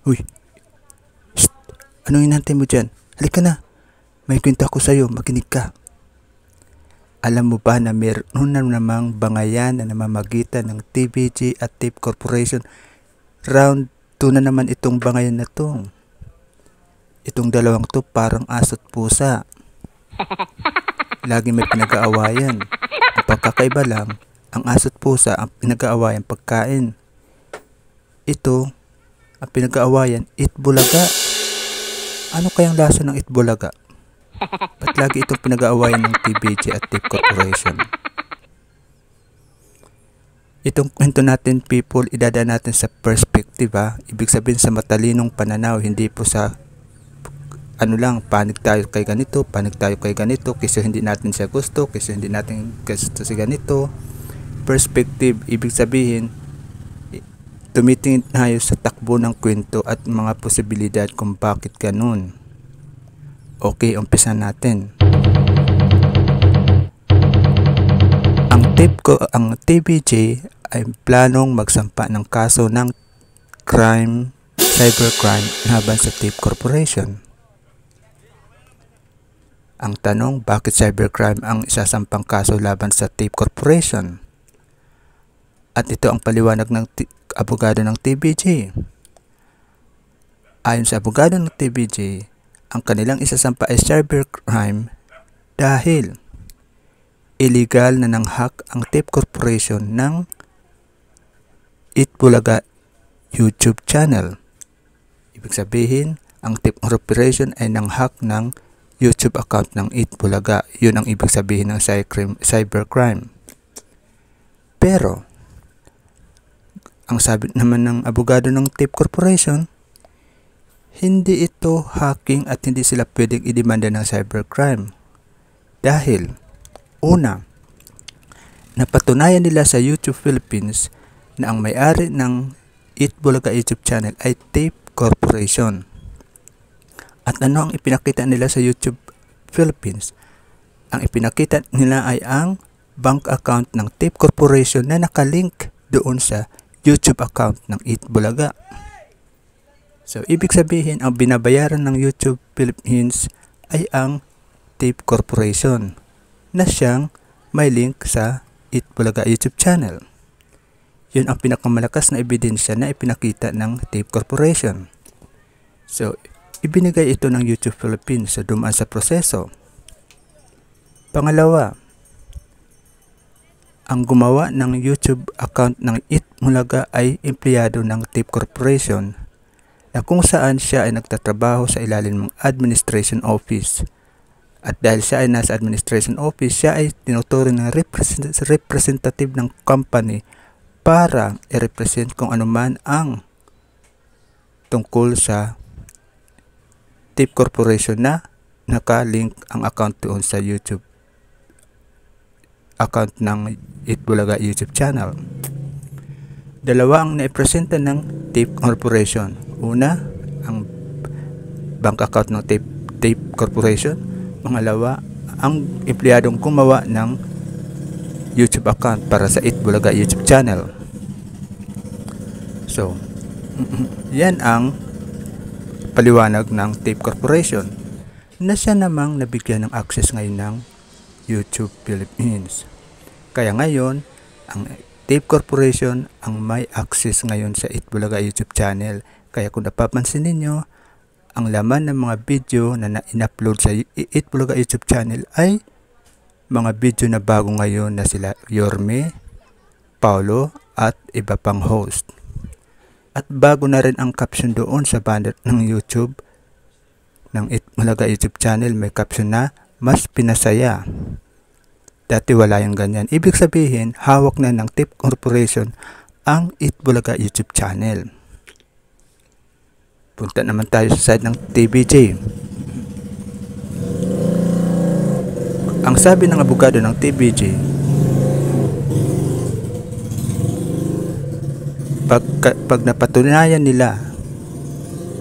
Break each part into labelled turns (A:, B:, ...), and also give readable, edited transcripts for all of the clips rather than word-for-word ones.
A: Uy, shh, anong inantay mo dyan? Halika na, may kwento ako sa'yo, makinig ka. Alam mo ba na meron na namang bangayan na namamagitan ng TVG at Tape Corporation? Round 2 na naman itong bangayan na to. Itong dalawang to parang aso't pusa. Lagi may pinag-aawayan. Ang pagkakaiba lang, ang aso't pusa ang pinag-aawayan pagkain. Ito, ang pinag-aawayan, itbulaga. Ano kayang lasa ng itbulaga? Ba't lagi itong pinag-aawayan ng TVG at Tape Corporation? Itong kwento natin, people, idadaan natin sa perspective, ha. Ibig sabihin sa matalinong pananaw, hindi po sa panig tayo kay ganito, kasi hindi natin siya gusto, kasi hindi natin gusto si ganito. Perspective, ibig sabihin, tumitingin tayo sa takbo ng kwento at mga posibilidad kung bakit ganun. Okay, umpisa natin. Ang TVG ay planong magsampa ng kaso ng cybercrime laban sa Tape Corporation. Ang tanong, bakit cybercrime ang isasampang kaso laban sa Tape Corporation? At ito ang paliwanag ng abogado ng TVG. Ayon sa abogado ng TVG, ang kanilang isasampa ay cybercrime dahil illegal na nanghak ang Tape Corporation ng Itbulaga YouTube channel. Ibig sabihin, ang Tape Corporation ay nanghak ng YouTube account ng Itbulaga. Yun ang ibig sabihin ng cybercrime. Pero, ang sabi naman ng abogado ng Tape Corporation, hindi ito hacking at hindi sila pwedeng idemanda ng cybercrime. Dahil, una, napatunayan nila sa YouTube Philippines na ang may-ari ng Itbulaga YouTube channel ay Tape Corporation. At ano ang ipinakita nila sa YouTube Philippines? Ang ipinakita nila ay ang bank account ng Tape Corporation na nakalink doon sa YouTube account ng Itbulaga. So, ibig sabihin, ang binabayaran ng YouTube Philippines ay ang Tape Corporation na siyang may link sa Itbulaga YouTube channel. Yun ang pinakamalakas na ebidensya na ipinakita ng Tape Corporation. So, ibinigay ito ng YouTube Philippines sa dumaan sa proseso. Pangalawa, ang gumawa ng YouTube account ng Itbulaga ay empleyado ng Tape Corporation na kung saan siya ay nagtatrabaho sa ilalim ng administration office. At dahil siya ay nasa administration office, siya ay tinuturing ng representative ng company para i-represent kung ano man ang tungkol sa Tape Corporation na nakalink ang account doon sa YouTube account ng Itbulaga YouTube channel. Dalawa ang naipresenta ng Tape Corporation. Una, ang bank account ng Tape Corporation. Pangalawa, ang empleyadong gumawa ng YouTube account para sa Itbulaga YouTube channel. So, yan ang paliwanag ng Tape Corporation na siya namang nabigyan ng access ngayon ng YouTube Philippines. Kaya ngayon, ang Tape Corporation ang may access ngayon sa Itbulaga YouTube channel. Kaya kung napapansin ninyo, ang laman ng mga video na in-upload sa Itbulaga YouTube channel ay mga video na bago ngayon na sila Yorme, Paulo at iba pang host. At bago na rin ang caption doon sa banner ng YouTube ng Itbulaga YouTube channel, may caption na mas pinasaya. Dati wala yung ganyan. Ibig sabihin, hawak na ng Tape Corporation ang Itbulaga YouTube channel. Punta naman tayo sa side ng TVG. Ang sabi ng abogado ng TVG, pag napatunayan nila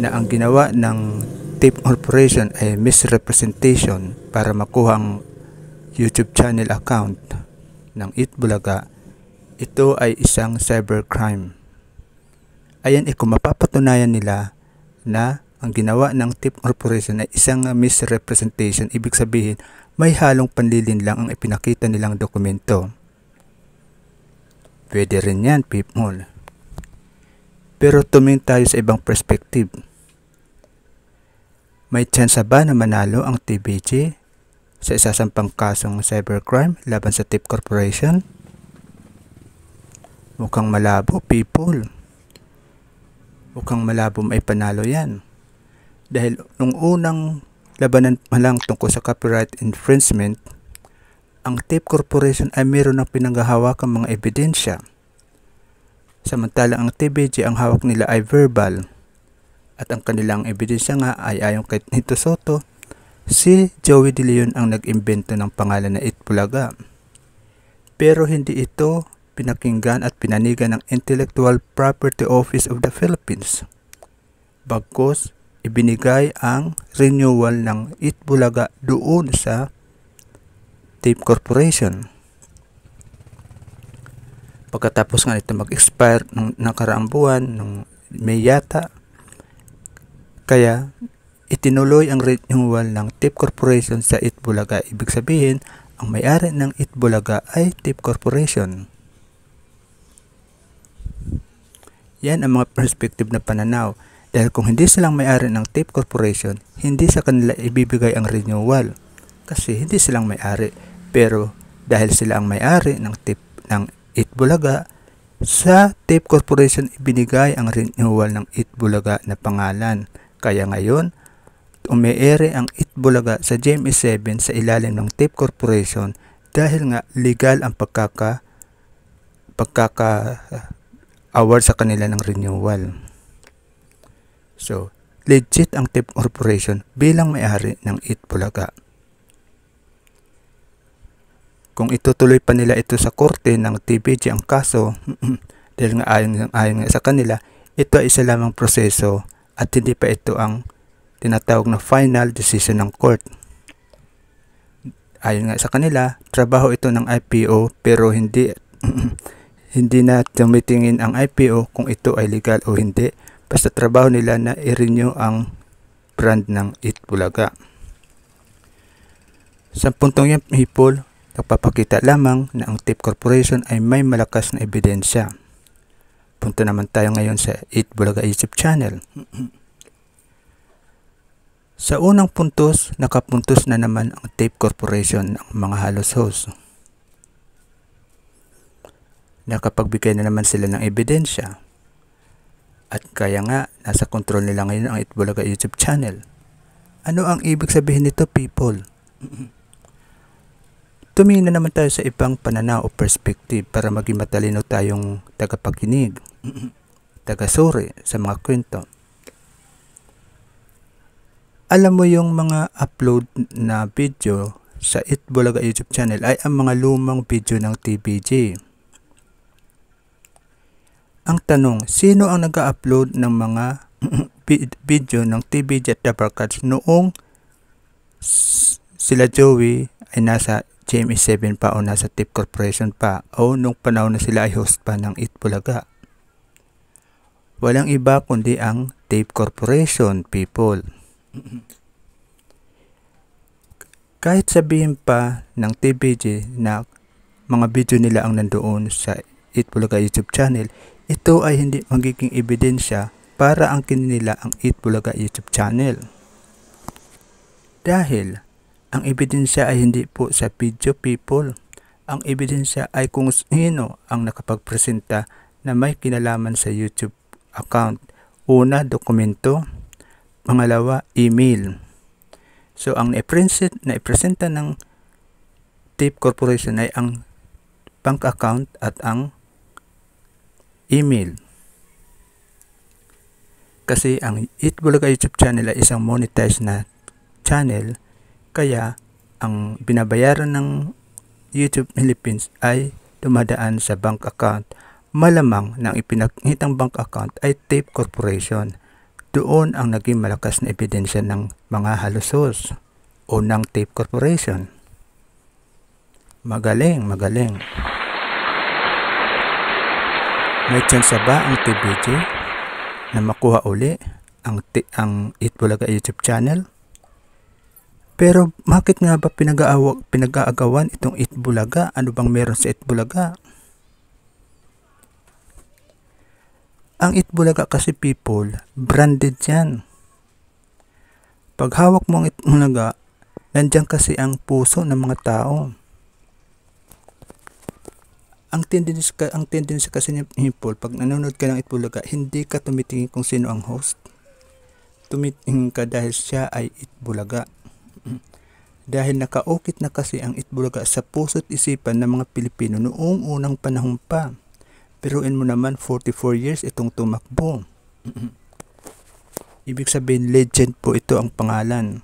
A: na ang ginawa ng Tape Corporation ay misrepresentation para makuha ang YouTube channel account ng Itbulaga, ito ay isang cybercrime. Ayan, kung mapapatunayan nila na ang ginawa ng TIP Corporation ay isang misrepresentation, ibig sabihin may halong panlilin lang ang ipinakita nilang dokumento. Pwede rin yan, people. Pero tumingin tayo sa ibang perspective. May tsansa ba na manalo ang TBG sa isasampang kasong cybercrime laban sa TIP Corporation? Mukhang malabo, people. Mukhang malabo may panalo yan. Dahil nung unang labanan pa lang tungkol sa copyright infringement, ang TIP Corporation ay mayroon ng pinanggahawakang mga ebidensya. Samantalang ang TBG, ang hawak nila ay verbal. At ang kanilang ebidensya nga ay ayon kay Nito Soto, si Joey De Leon ang nag-imbento ng pangalan na Itbulaga. Pero hindi ito pinakinggan at pinanigan ng Intellectual Property Office of the Philippines. Bagkus, ibinigay ang renewal ng Itbulaga doon sa TIP Corporation. Pagkatapos nga ito mag-expire ng nakaraang buwan, ng May yata, kaya itinuloy ang renewal ng TIP Corporation sa Itbulaga. Ibig sabihin, ang may-ari ng Itbulaga ay TIP Corporation. Yan ang mga perspective na pananaw. Dahil kung hindi silang may-ari ng TIP Corporation, hindi sa kanila ibibigay ang renewal. Kasi hindi silang may-ari. Pero dahil sila ang may-ari ng TIP ng Itbulaga, sa TIP Corporation ibinigay ang renewal ng Itbulaga na pangalan. Kaya ngayon, umeere ang Itbulaga sa GMA7 sa ilalim ng TIP Corporation dahil nga legal ang pagkaka-award sa kanila ng renewal. So, legit ang TIP Corporation bilang may-ari ng Itbulaga. Kung itutuloy pa nila ito sa korte ng TBG ang kaso, dahil nga ayon sa kanila, ito ay isa lamang proseso at hindi pa ito ang tinatawag na final decision ng court. Ayon nga sa kanila, trabaho ito ng IPO pero hindi na tumitingin ang IPO kung ito ay legal o hindi. Basta trabaho nila na i-renew ang brand ng Itbulaga. Sa puntong yan, people, nagpapakita lamang na ang TIP Corporation ay may malakas na ebidensya. Punta naman tayo ngayon sa Itbulaga YouTube channel. Sa unang puntos, nakapuntos na naman ang TIP Corporation ng mga halos host. Nakapagbigay na naman sila ng ebidensya. At kaya nga, nasa kontrol nila ngayon ang Itbulaga YouTube channel. Ano ang ibig sabihin nito, people? Tumingin na naman tayo sa ibang pananaw o perspective para maging matalino tayong tagapakinig, tagasuri sa mga kwento. Alam mo yung mga upload na video sa Itbulaga YouTube channel ay ang mga lumang video ng TBG. Ang tanong, sino ang nag-upload ng mga video ng TBG at The Barkads noong sila Joey ay nasa GMA7 pa o nasa TIP Corporation pa o nung panahon na sila ay host pa ng Itbulaga? Walang iba kundi ang TIP Corporation, people. Kahit sabihin pa ng TBG na mga video nila ang nandoon sa Itbulaga YouTube channel, ito ay hindi magiging ebidensya para angkin nila ang Itbulaga YouTube channel. Dahil ang ebidensya ay hindi po sa video, people. Ang ebidensya ay kung sino ang nakapagpresenta na may kinalaman sa YouTube account. Una, dokumento. Pangalawa, email. So, ang naipresenta ng TIP Corporation ay ang bank account at ang email. Kasi ang Itbulaga YouTube channel ay isang monetized na channel, kaya ang binabayaran ng YouTube Philippines ay dumadaan sa bank account. Malamang na ang ipinakitang bank account ay TIP Corporation. Doon ang naging malakas na ebidensya ng mga halusos o ng TIP Corporation. Magaling, magaling. May tsansa ba ang TBG na makuha uli ang Itbulaga YouTube channel. Pero bakit nga ba pinag-aagawan itong Itbulaga? Ano bang meron sa Itbulaga? Ang Itbulaga kasi people, branded yan. Pag hawak mo ang Itbulaga, nandiyan kasi ang puso ng mga tao. Ang tendency kasi ni people, pag nanonood ka ng Itbulaga, hindi ka tumitingin kung sino ang host. Tumitingin ka dahil siya ay Itbulaga. Dahil nakaukit na kasi ang Itbulaga sa puso't isipan ng mga Pilipino noong unang panahon pa. Biruin mo naman, 44 years itong tumakbo. Ibig sabihin, legend po ito ang pangalan.